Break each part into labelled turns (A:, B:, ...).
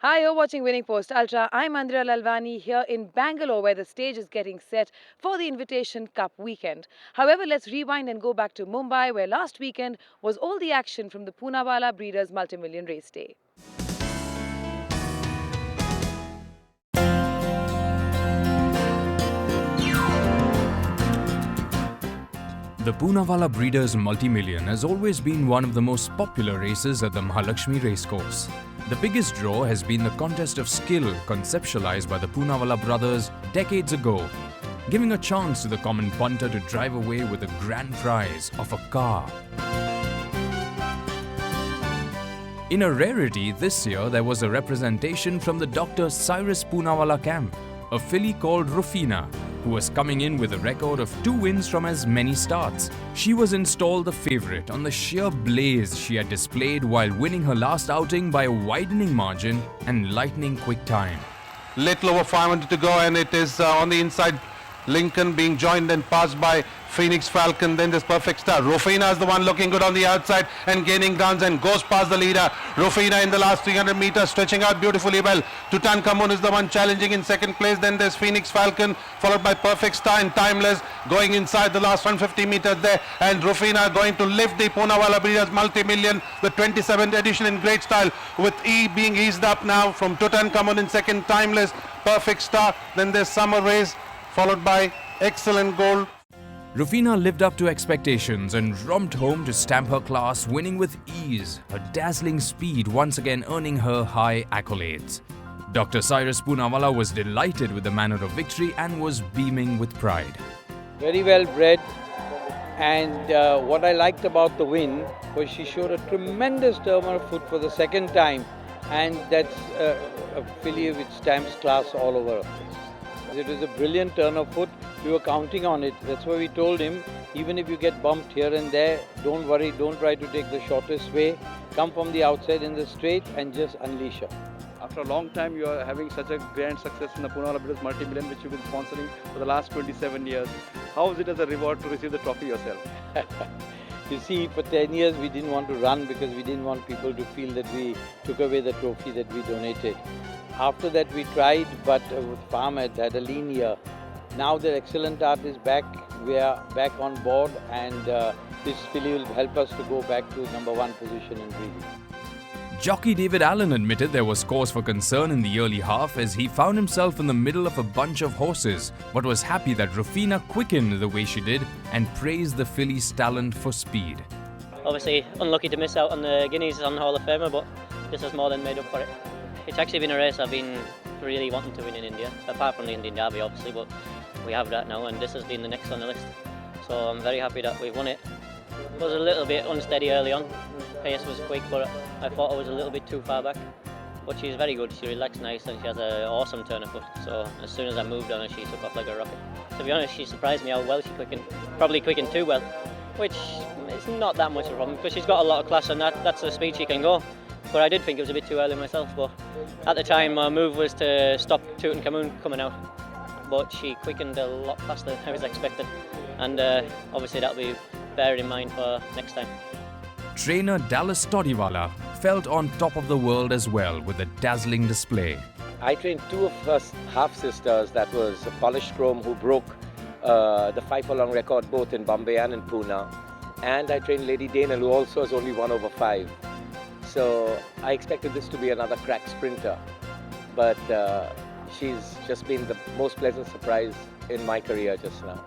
A: Hi, you're watching Winning Post Ultra. I'm Andrea Lalvani here in Bangalore, where the stage is getting set for the Invitation Cup weekend. However, let's rewind and go back to Mumbai, where last weekend was all the action from the Poonawalla Breeders Multimillion Race Day.
B: The Poonawalla Breeders Multimillion has always been one of the most popular races at the Mahalakshmi Racecourse. The biggest draw has been the contest of skill conceptualized by the Poonawalla brothers decades ago, giving a chance to the common punter to drive away with the grand prize of a car. In a rarity, this year there was a representation from the Dr. Cyrus Poonawalla camp, a filly called Rufina, who was coming in with a record of 2 wins from as many starts. She was installed the favourite on the sheer blaze she had displayed while winning her last outing by a widening margin and lightning quick time.
C: Little over 500 to go, and it is on the inside. Lincoln being joined and passed by Phoenix Falcon. Then this Perfect Star. Rufina is the one looking good on the outside and gaining grounds and goes past the leader. Rufina in the last 300 meters stretching out beautifully well. Tutankhamun is the one challenging in second place. Then there's Phoenix Falcon followed by Perfect Star and Timeless going inside the last 150 meters there. And Rufina going to lift the Poonawalla Breeders Multimillion, the 27th edition in great style, with E being eased up now from Tutankhamun in second, Timeless, Perfect Star. Then there's Summer Race followed by Excellent Gold.
B: Rufina lived up to expectations and romped home to stamp her class, winning with ease, her dazzling speed once again earning her high accolades. Dr. Cyrus Poonawalla was delighted with the manner of victory and was beaming with pride.
D: Very well bred, and what I liked about the win was she showed a tremendous turn of foot for the second time, and that's a filly which stamps class all over. It was a brilliant turn of foot. We were counting on it. That's why we told him, even if you get bumped here and there, don't worry, don't try to take the shortest way. Come from the outside in the straight and just unleash her.
E: After a long time, you are having such a grand success in the Poonawalla Breeders Multimillion, which you've been sponsoring for the last 27 years. How is it as a reward to receive the trophy yourself?
D: You see, for 10 years we didn't want to run because we didn't want people to feel that we took away the trophy that we donated. After that we tried, but with Farmed had a lean year. Now that Excellent Art is back, we are back on board, and this filly will help us to go back to #1 position in breeding.
B: Jockey David Allen admitted there was cause for concern in the early half as he found himself in the middle of a bunch of horses, but was happy that Rufina quickened the way she did and praised the filly's talent for speed.
F: Obviously unlucky to miss out on the Guineas on Hall of Famer, but this has more than made up for it. It's actually been a race I've been really wanting to win in India, apart from the Indian Derby obviously, but we have that now and this has been the next on the list. So I'm very happy that we've won it. It was a little bit unsteady early on, pace was quick, but I thought I was a little bit too far back. But she's very good, she relaxed nice and she has an awesome turn of foot. So as soon as I moved on her, she took off like a rocket. To be honest, she surprised me how well she quickened, probably quickened too well, which is not that much of a problem because she's got a lot of class and that's the speed she can go. But I did think it was a bit too early myself, but at the time my move was to stop Tutankhamun coming out. But she quickened a lot faster than I was expecting, and obviously that'll be bearing in mind for next time.
B: Trainer Dallas Todiwala felt on top of the world as well with a dazzling display.
G: I trained 2 of her half-sisters, that was Polished Chrome, who broke the 5-furlong record both in Bombay and in Pune. And I trained Lady Dana, who also has only 1 over 5. So I expected this to be another crack sprinter, but she's just been the most pleasant surprise in my career just now.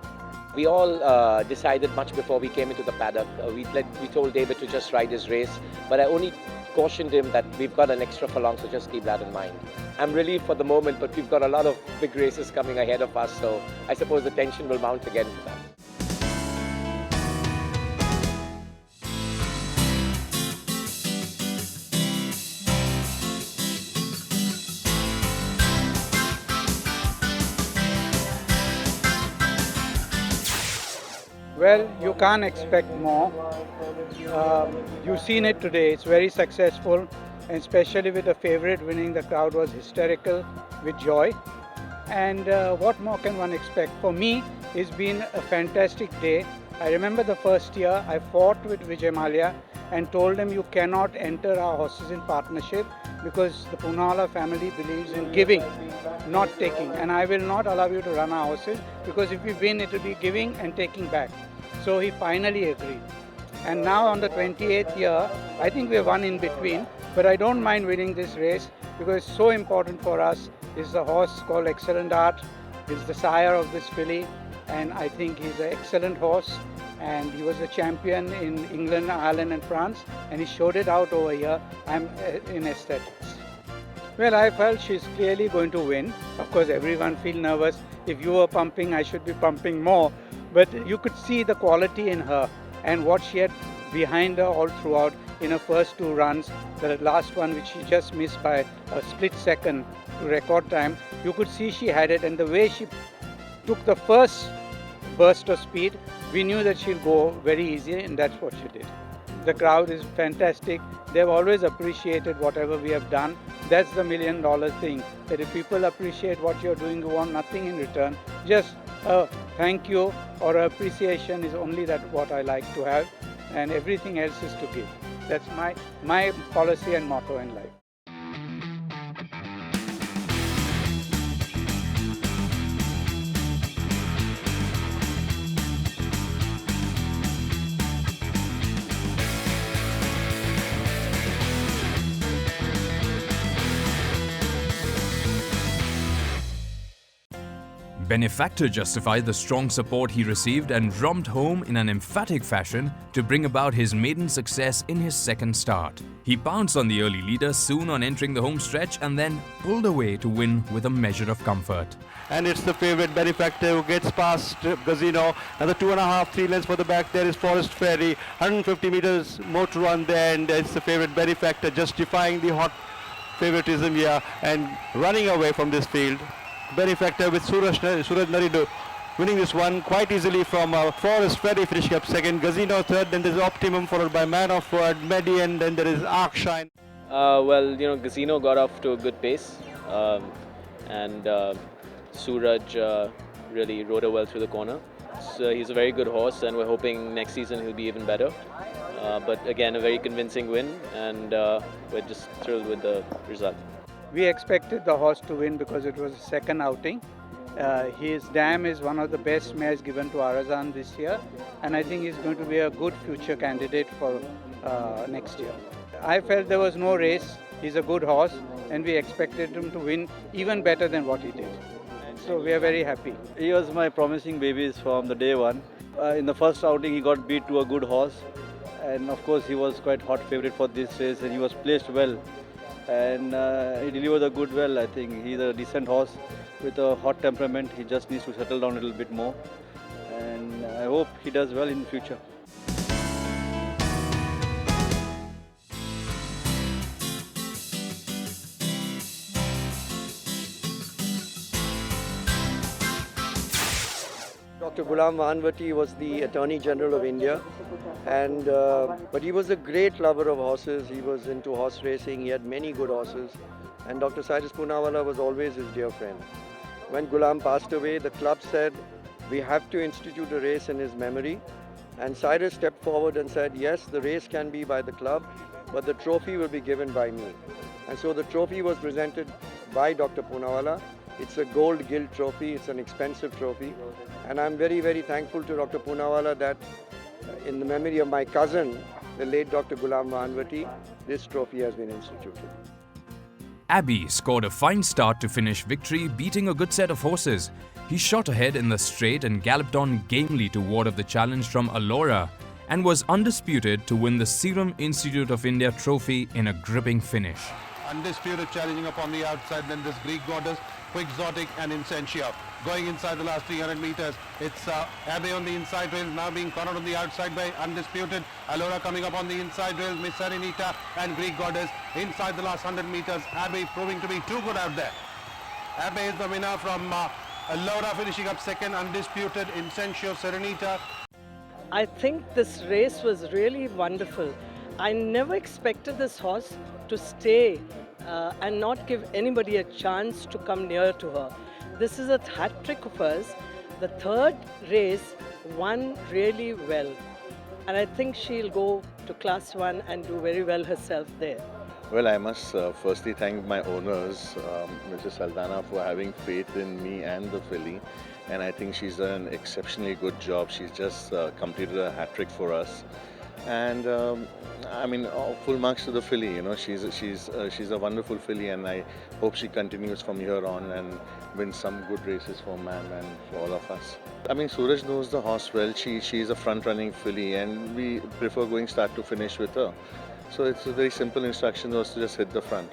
G: We all decided much before we came into the paddock. We told David to just ride his race, but I only cautioned him that we've got an extra furlong, so just keep that in mind. I'm relieved for the moment, but we've got a lot of big races coming ahead of us, so I suppose the tension will mount again for that.
H: Well, you can't expect more. You've seen it today. It's very successful, and especially with the favorite winning, the crowd was hysterical with joy. And what more can one expect? For me, it's been a fantastic day. I remember the first year I fought with Vijay Mallya and told him you cannot enter our horses in partnership because the Poonawalla family believes in giving, not taking. And I will not allow you to run our horses because if we win, it will be giving and taking back. So he finally agreed. And now on the 28th year, I think we have won in between, but I don't mind winning this race because it's so important for us. It's the horse called Excellent Art. He's the sire of this filly, and I think he's an excellent horse. And he was a champion in England, Ireland and France, and he showed it out over here. I'm in aesthetics. Well, I felt she's clearly going to win. Of course, everyone feels nervous. If you were pumping, I should be pumping more. But you could see the quality in her and what she had behind her all throughout in her first two runs. The last one, which she just missed by a split second to record time, you could see she had it. And the way she took the first burst of speed, we knew that she'll go very easy, and that's what she did. The crowd is fantastic. They've always appreciated whatever we have done. That's the $1 million thing, that if people appreciate what you're doing, you want nothing in return. Just a thank you or appreciation is only that what I like to have, and everything else is to give. That's my policy and motto in life.
B: Benefactor justified the strong support he received and romped home in an emphatic fashion to bring about his maiden success in his second start. He pounced on the early leader soon on entering the home stretch and then pulled away to win with a measure of comfort.
E: And it's the favorite Benefactor who gets past Gazino. Another 2.5, 3 lengths for the back. There is Forest Ferry. 150 meters more to run there, and it's the favorite Benefactor justifying the hot favoritism here and running away from this field. Benefactor with Suraj Naridu winning this one quite easily from Forest Ferry finishing up second, Gazino third, then there's Optimum followed by Man of Word, Medi, and then there is Arkshine.
I: Well, Gazino got off to a good pace, and Suraj really rode her well through the corner. So he's a very good horse, and we're hoping next season he'll be even better. But again, a very convincing win, and we're just thrilled with the result.
H: We expected the horse to win because it was a second outing. His dam is one of the best mares given to Arazan this year, and I think he's going to be a good future candidate for next year. I felt there was no race. He's a good horse, and we expected him to win even better than what he did. So we are very happy.
E: He was my promising babies from the day one. In the first outing, he got beat to a good horse, and of course he was quite hot favorite for this race, and he was placed well. And he delivered a good well. I think he's a decent horse with a hot temperament. He just needs to settle down a little bit more, and I hope he does well in the future.
J: Dr. Ghulam Vanvati was the Attorney General of India, and but he was a great lover of horses. He was into horse racing. He had many good horses, and Dr. Cyrus Poonawalla was always his dear friend. When Ghulam passed away, the club said, we have to institute a race in his memory, and Cyrus stepped forward and said, yes, the race can be by the club, but the trophy will be given by me. And so the trophy was presented by Dr. Poonawalla. It's a gold gilt trophy. It's an expensive trophy. And I'm very, very thankful to Dr. Poonawalla that in the memory of my cousin, the late Dr. Ghulam Vanvati, this trophy has been instituted.
B: Abbey scored a fine start to finish victory, beating a good set of horses. He shot ahead in the straight and galloped on gamely to ward off the challenge from Allura and was undisputed to win the Serum Institute of India trophy in a gripping finish.
C: Undisputed challenging up on the outside, then this Greek Goddess, Quixotic and Incentia. Going inside the last 300 meters, it's Abbey on the inside rails, now being cornered on the outside by Undisputed. Allura coming up on the inside rails, Miss Serenita and Greek Goddess inside the last 100 meters. Abbey proving to be too good out there. Abbey is the winner from Allura finishing up second, Undisputed, Incentio, Serenita.
K: I think this race was really wonderful. I never expected this horse to stay and not give anybody a chance to come near to her. This is a hat trick of hers. The third race won really well, and I think she'll go to Class 1 and do very well herself there.
L: Well, I must firstly thank my owners, Mrs. Saldana, for having faith in me and the filly. And I think she's done an exceptionally good job. She's just completed a hat trick for us. And I mean, full marks to the filly. You know, she's a wonderful filly, and I hope she continues from here on and wins some good races for ma'am and for all of us. I mean, Suraj knows the horse well. She's a front-running filly, and we prefer going start to finish with her. So it's a very simple instruction was to just hit the front.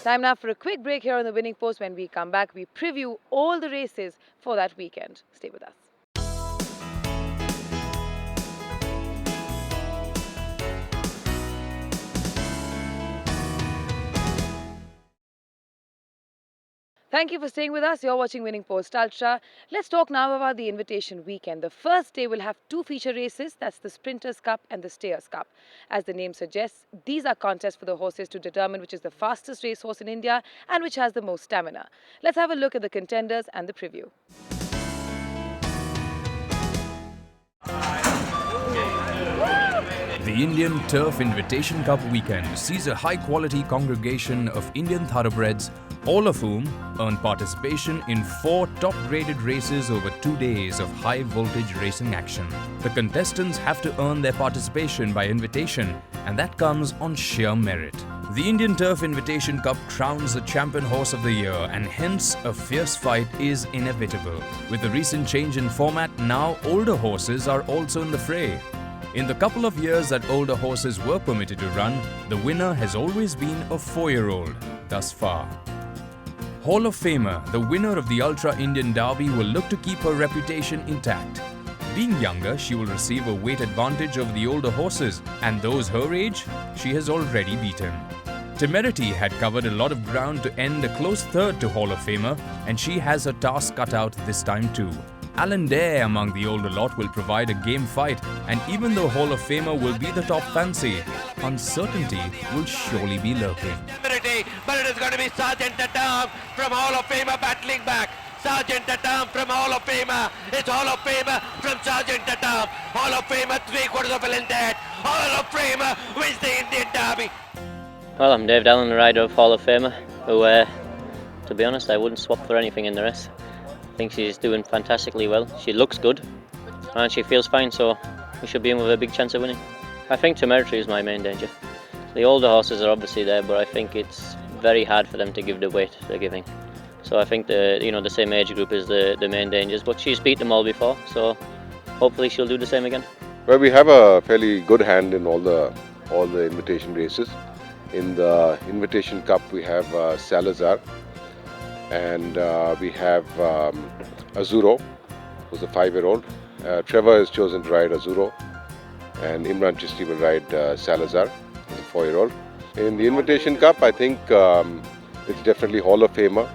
A: Time now for a quick break here on the Winning Post. When we come back, we preview all the races for that weekend. Stay with us. Thank you for staying with us. You're watching Winning Post Ultra. Let's talk now about the Invitation Weekend. The first day will have two feature races. That's the Sprinters Cup and the Stayers Cup. As the name suggests, these are contests for the horses to determine which is the fastest racehorse in India and which has the most stamina. Let's have a look at the contenders and the preview.
B: The Indian Turf Invitation Cup weekend sees a high-quality congregation of Indian thoroughbreds, all of whom earn participation in 4 top-graded races over 2 days of high-voltage racing action. The contestants have to earn their participation by invitation, and that comes on sheer merit. The Indian Turf Invitation Cup crowns the champion horse of the year, and hence a fierce fight is inevitable. With the recent change in format, now older horses are also in the fray. In the couple of years that older horses were permitted to run, the winner has always been a 4-year-old thus far. Hall of Famer, the winner of the Ultra Indian Derby, will look to keep her reputation intact. Being younger, she will receive a weight advantage over the older horses, and those her age, she has already beaten. Temerity had covered a lot of ground to end a close third to Hall of Famer, and she has her task cut out this time too. Alan Dare among the older lot will provide a game fight, and even though Hall of Famer will be the top fancy, uncertainty will surely be lurking.
M: But it is going to be Sergeant Tatam from Hall of Famer battling back. Sergeant Tatam from Hall of Famer. It's Hall of Famer from Sergeant Tatam. Hall of Famer 3/4 of a length ahead. Hall of Famer wins the Indian Derby.
F: Well, I'm Dave Dallin, the rider of Hall of Famer, who, to be honest, I wouldn't swap for anything in the race. I think she's doing fantastically well. She looks good and she feels fine, so we should be in with a big chance of winning. I think Temerity is my main danger. The older horses are obviously there, but I think it's very hard for them to give the weight they're giving. So I think the same age group is the main dangers, but she's beat them all before, so hopefully she'll do the same again.
N: Well, we have a fairly good hand in all the invitation races. In the Invitation Cup, we have Salazar, and we have Azuro, who's a 5-year-old. Trevor has chosen to ride Azuro, and Imran Chisti will ride Salazar, who's a 4-year-old. In the Invitation Cup, I think it's definitely Hall of Famer.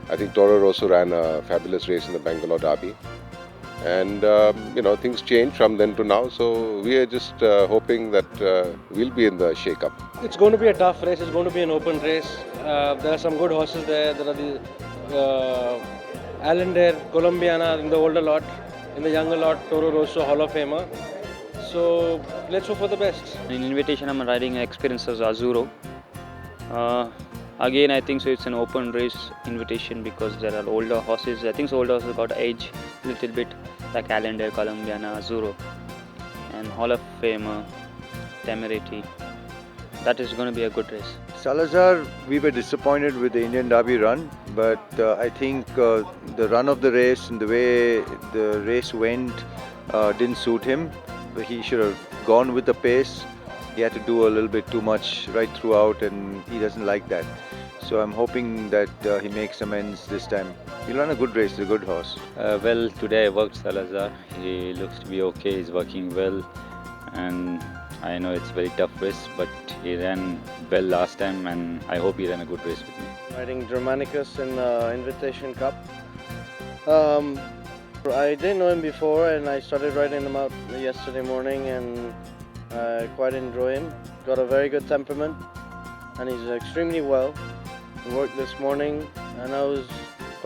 N: I think Toro Rosso ran a fabulous race in the Bangalore Derby. And, things change from then to now, so we are just hoping that we'll be in the shake-up.
O: It's going to be a tough race, it's going to be an open race. There are some good horses there. There are the Allendale, Colombiana in the older lot, in the younger lot, Toro Rosso, Hall of Famer. So let's hope for the best.
P: In Invitation, I'm riding Experience as Azuro. Again, I think so it's an open race invitation because there are older horses. I think so older horses got age a little bit, like Allendale, Colombiana, Azuro, and Hall of Famer, Temerity. That is going to be a good race.
Q: Salazar, we were disappointed with the Indian Derby run, but I think the run of the race and the way the race went didn't suit him. He should have gone with the pace. He had to do a little bit too much right throughout, and he doesn't like that. So I'm hoping that he makes amends this time. He'll run a good race, he's a good horse.
R: Well, today I worked Salazar. He looks to be okay, he's working well, and I know it's a very tough race, but he ran well last time, and I hope he ran a good race with me.
S: Riding Germanicus in Invitation Cup. I didn't know him before, and I started riding him out yesterday morning, and I quite enjoy him. Got a very good temperament, and he's extremely well. He worked this morning, and I was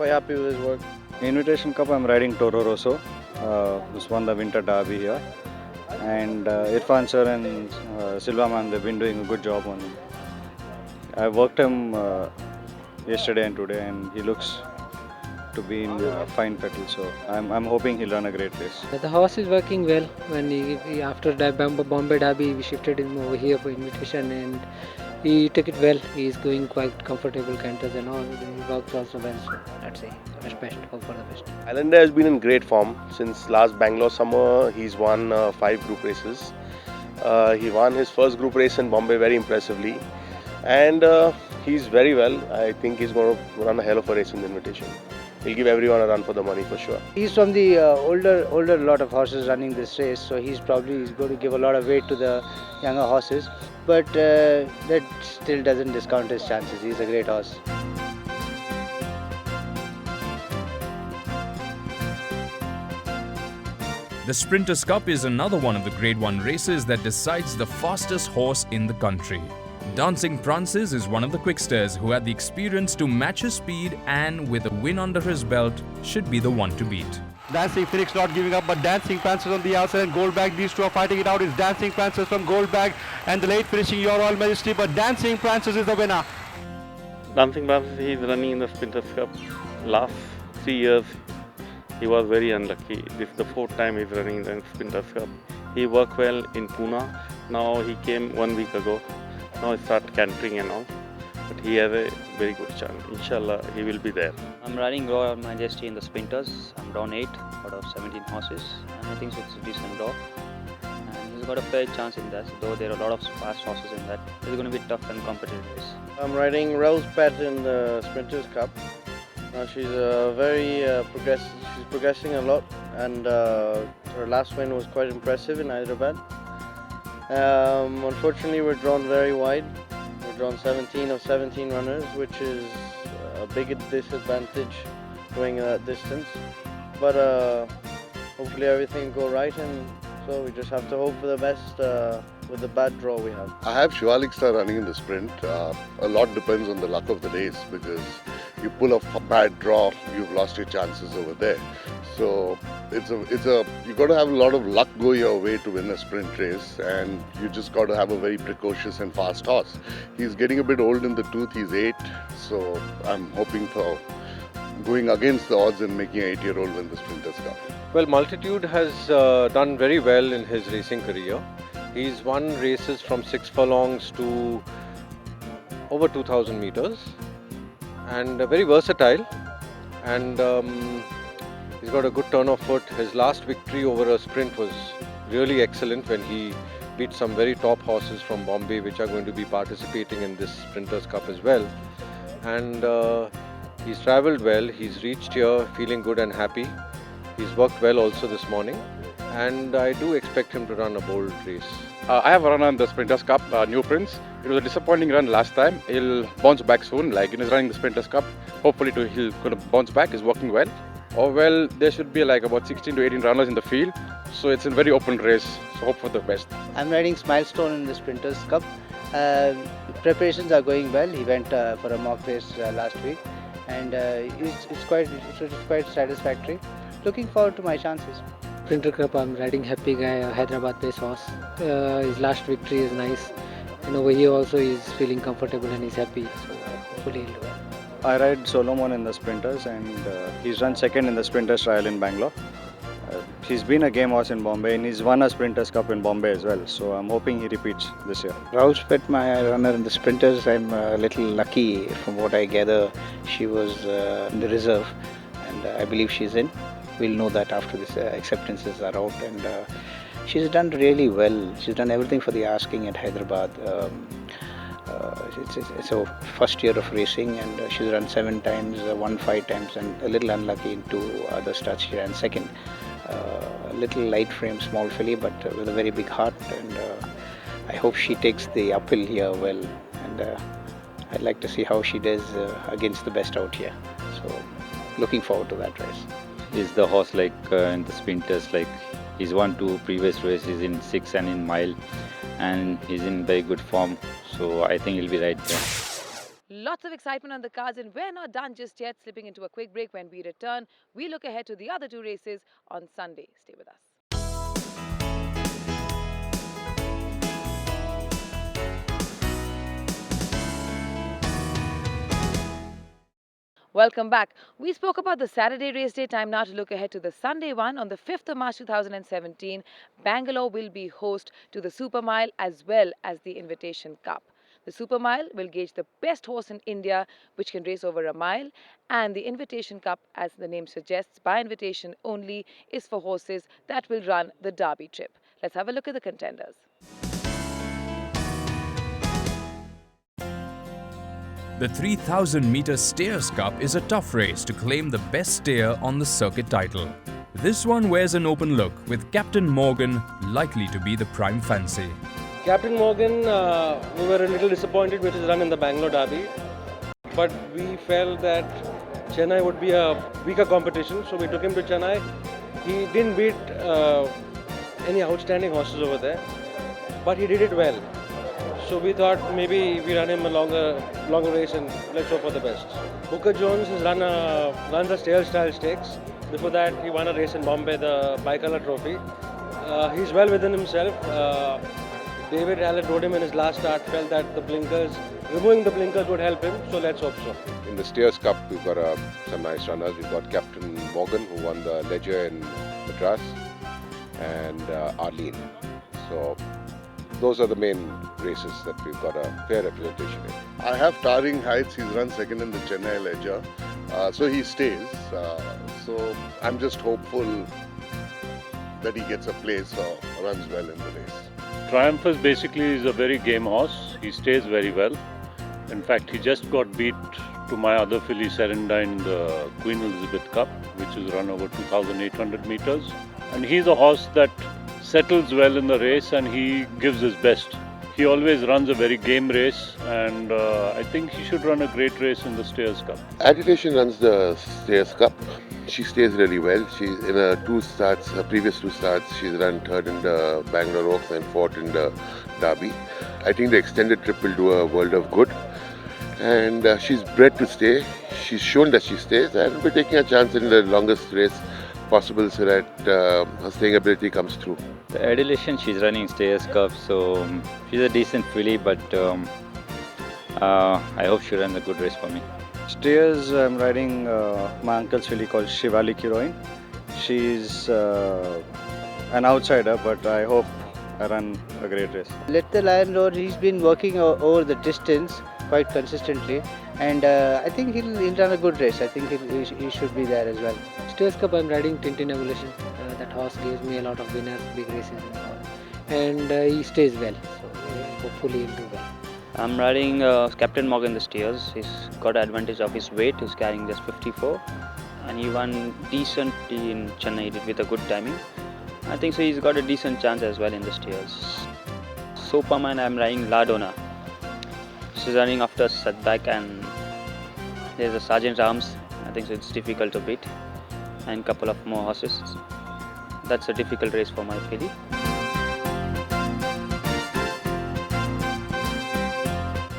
S: quite happy with his work.
E: Invitation Cup, I'm riding Toro Rosso, who's won the Winter Derby here. And Irfan sir and Silvaman, they've been doing a good job on him. I worked him yesterday and today, and he looks to be in fine fettle. So I'm hoping he'll run a great race.
T: The horse is working well. When he after the Bombay Derby, we shifted him over here for invitation, and he took it well. He is going quite comfortable canters and all. He works also well. So let's say best. Hope for the best.
U: Islander has been in great form since last Bangalore summer. He's won 5 group races. He won his first group race in Bombay very impressively, and he's very well. I think he's going to run a hell of a race in the invitation. He'll give everyone a run for the money for sure.
V: He's from the older lot of horses running this race, so he's going to give a lot of weight to the younger horses. But that still doesn't discount his chances. He's a great horse.
B: The Sprinters Cup is another one of the Grade 1 races that decides the fastest horse in the country. Dancing Prances is one of the quicksters who had the experience to match his speed and, with a win under his belt, should be the one to beat.
E: Dancing Phoenix not giving up, but Dancing Prances on the outside and Goldbag. These two are fighting it out. It's Dancing Prances from Goldbag and the late finishing Your Royal Majesty, but Dancing Prances is the winner.
W: Dancing Prances, he's running in the Sprinters Cup. Last 3 years, he was very unlucky. This is the 4th time he's running in the Sprinters Cup. He worked well in Pune. Now he came 1 week ago. Now he started cantering and all. But he has a very good chance. Inshallah, he will be there.
P: I'm riding Royal Majesty in the Sprinters. I'm down 8 out of 17 horses, and I think it's a decent draw. And he's got a fair chance in that, though there are a lot of fast horses in that. It's going to be tough and competitive race.
S: I'm riding Rose Pet in the Sprinters Cup. Now she's she's progressing a lot, and her last win was quite impressive in Hyderabad. Unfortunately, we're drawn very wide. We're drawn 17 of 17 runners, which is a big disadvantage going that distance. But hopefully everything will go right, and so we just have to hope for the best with the bad draw we have.
N: I have Shivalik Star running in the sprint. A lot depends on the luck of the race, because you pull a bad draw, you've lost your chances over there. So you got to have a lot of luck go your way to win a sprint race, and you just got to have a very precocious and fast horse. He's getting a bit old in the tooth. He's 8, so I'm hoping for going against the odds and making an 8-year-old win the Sprinters Cup.
D: Well, Multitude has done very well in his racing career. He's won races from 6 furlongs to over 2,000 meters, and very versatile, and he's got a good turn of foot. His last victory over a sprint was really excellent when he beat some very top horses from Bombay, which are going to be participating in this Sprinters Cup as well. And he's travelled well. He's reached here feeling good and happy. He's worked well also this morning, and I do expect him to run a bold race.
X: I have run on the Sprinters Cup, New Prince. It was a disappointing run last time. He'll bounce back soon. He's running the Sprinters Cup. Hopefully he'll going to bounce back. He's working well. Well, there should be about 16 to 18 runners in the field. So it's a very open race. So hope for the best.
V: I'm riding Smilestone in the Sprinters Cup. Preparations are going well. He went for a mock race last week, and it's quite satisfactory. Looking forward to my chances.
T: Sprinter Cup, I'm riding Happy Guy, a Hyderabad-based horse. His last victory is nice, and over here also he's feeling comfortable and he's happy. So hopefully he'll do well.
E: I ride Solomon in the Sprinters, and he's run 2nd in the Sprinters trial in Bangalore. He's been a game horse in Bombay, and he's won a Sprinters Cup in Bombay as well. So I'm hoping he repeats this year.
V: Rose Pet, my runner in the Sprinters, I'm a little lucky from what I gather. She was in the reserve, and I believe she's in. We'll know that after this acceptances are out, and she's done really well. She's done everything for the asking at Hyderabad. It's her first year of racing, and she's run 7 times, won 5 times, and a little unlucky in 2 other starts. She ran 2nd. A little light frame, small filly, but with a very big heart, and I hope she takes the uphill here well, and I'd like to see how she does against the best out here. So looking forward to that race.
R: Is the horse in the Sprinters, he's won 2 previous races in 6 and in mile, and he's in very good form, so I think he'll be right there.
A: Lots of excitement on the cards, and we're not done just yet. Slipping into a quick break. When we return, we look ahead to the other two races on Sunday. Stay with us. Welcome back. We spoke about the Saturday race day. Time now to look ahead to the Sunday one. On the 5th of March 2017, Bangalore will be host to the Super Mile as well as the Invitation Cup. The Super Mile will gauge the best horse in India which can race over a mile, and the Invitation Cup, as the name suggests, by invitation only, is for horses that will run the Derby trip. Let's have a look at the contenders.
B: The 3000-meter Stayers Cup is a tough race to claim the best stayer on the circuit title. This one wears an open look, with Captain Morgan likely to be the prime fancy.
O: Captain Morgan, we were a little disappointed with his run in the Bangalore Derby, but we felt that Chennai would be a weaker competition, so we took him to Chennai. He didn't beat any outstanding horses over there, but he did it well. So we thought maybe we run him a longer race and let's hope for the best. Booker Jones has runs a Stayers style stakes. Before that, he won a race in Bombay, the Bicolor Trophy. He's well within himself. David Allen rode him in his last start, felt that removing the blinkers would help him, so let's hope so.
N: In the Stayers Cup, we've got some nice runners. We've got Captain Morgan, who won the Ledger in Madras, and Arlene. So those are the main races that we've got a fair representation in.
L: I have Towering Heights. He's run second in the Chennai Ledger, so he stays. So I'm just hopeful that he gets a place or runs well in the race.
G: Triumphus basically is a very game horse. He stays very well. In fact, he just got beat to my other filly Serendine in the Queen Elizabeth Cup, which is run over 2,800 meters. And he's a horse that settles well in the race and he gives his best. He always runs a very game race, and I think he should run a great race in the Stayers Cup.
N: Agitation runs the Stayers Cup. She stays really well. She's in her previous two starts, she's run third in the Bangalore Oaks and fourth in the Derby. I think the extended trip will do a world of good. And she's bred to stay. She's shown that she stays, and we're taking a chance in the longest race possible so that her staying ability comes through.
R: The Adulation, she's running Stayers Cup, so she's a decent filly, but I hope she runs a good race for me.
E: Stayers, I'm riding my uncle's filly called Shivalik Heroine. She's an outsider, but I hope I run a great race.
H: Let the Lion Roar, he's been working over the distance quite consistently, and I think he'll run a good race. I think he should be there as well.
T: Stayers Cup, I'm riding Tintin Evolution. That horse gives me a lot of winners, big races, and he stays well. So hopefully he'll do well.
P: I'm riding Captain Morgan the Stayers. He's got advantage of his weight. He's carrying just 54, and he won decently in Chennai with a good timing. I think so. He's got a decent chance as well in the Stayers. Superman, I'm riding Ladona. She's running after setback, and there's a Sergeant Arms. I think so. It's difficult to beat, and a couple of more horses. That's a difficult race for my filly.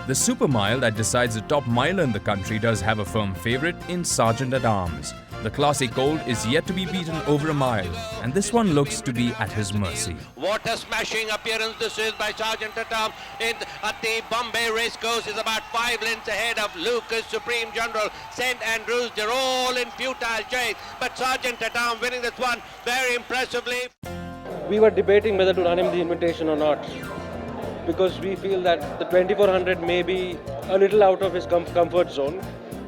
B: The Super Mile that decides the top miler in the country does have a firm favourite in Sergeant at Arms. The classy colt is yet to be beaten over a mile, and this one looks to be at his mercy.
M: What a smashing appearance this is by Sergeant at Arms at the Bombay Racecourse. Is about 5 lengths ahead of Lucas, Supreme General, St. Andrews. They're all in futile chase, but Sergeant at Arms winning this one very impressively.
O: We were debating whether to run him the invitation or not, because we feel that the 2400 may be a little out of his comfort zone.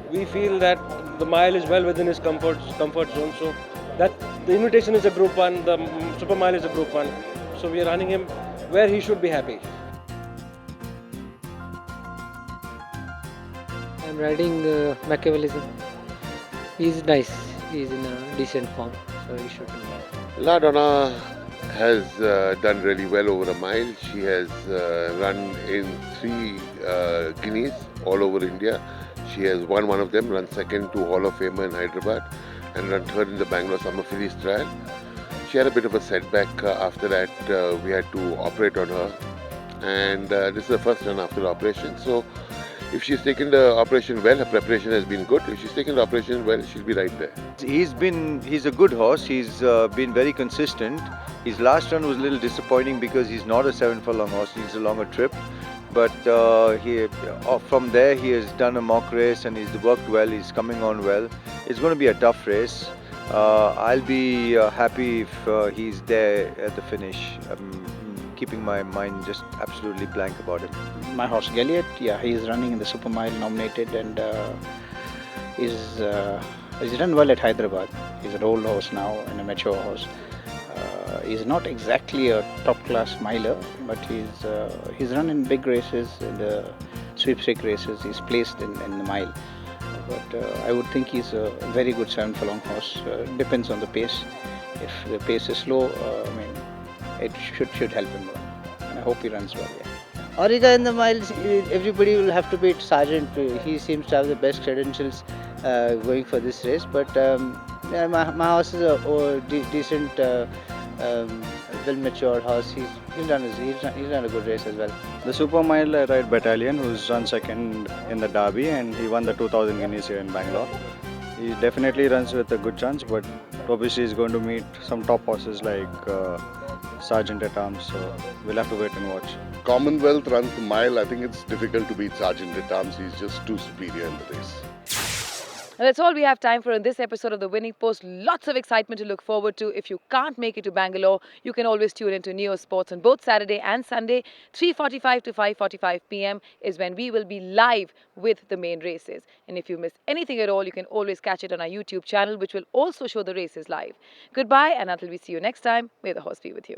O: We feel that the mile is well within his comfort zone, so that the invitation is a Group 1, the Super Mile is a Group 1. So we are running him where he should be happy.
T: I'm riding Machiavellism. He's nice. He's in a decent form, so he should do well.
N: Ladonna has done really well over a mile. She has run in 3 Guineas all over India. She has won one of them, run second to Hall of Famer in Hyderabad, and run third in the Bangalore Summer Fillies trial. She had a bit of a setback after that. We had to operate on her, and this is the first run after the operation. So If she's taken the operation well, her preparation has been good. If she's taken the operation well, she'll be right there.
Q: He's a good horse. He's been very consistent. His last run was a little disappointing because he's not a 7 furlong horse. He needs a longer trip. But from there he has done a mock race and he's worked well. He's coming on well. It's going to be a tough race. I'll be happy if he's there at the finish. Keeping my mind just absolutely blank about him.
V: My horse Galiot, yeah, he is running in the Super Mile nominated, and he's done well at Hyderabad. He's an old horse now and a mature horse. He's not exactly a top class miler, but he's run in big races, in the sweepstake races. He's placed in the mile. But I would think he's a very good 7 furlong horse. Depends on the pace. If the pace is slow, it should help him. And I hope he runs well. Yeah.
H: Orica in the miles, everybody will have to beat Sergeant. He seems to have the best credentials going for this race. But yeah, my horse is a decent, well-matured horse. He's run a good race as well.
C: The Super Mile I ride Battalion, who's run second in the Derby, and he won the 2000 guineas here in Bangalore. He definitely runs with a good chance, but obviously he's going to meet some top horses like Sergeant at Arms, so we'll have to wait and watch.
N: Commonwealth runs the mile. I think it's difficult to beat Sergeant at Arms. He's just too superior in the race.
A: And that's all we have time for in this episode of The Winning Post. Lots of excitement to look forward to. If you can't make it to Bangalore, you can always tune into Neo Sports on both Saturday and Sunday. 3:45 to 5:45 p.m. is when we will be live with the main races. And if you miss anything at all, you can always catch it on our YouTube channel, which will also show the races live. Goodbye, and until we see you next time, may the horse be with you.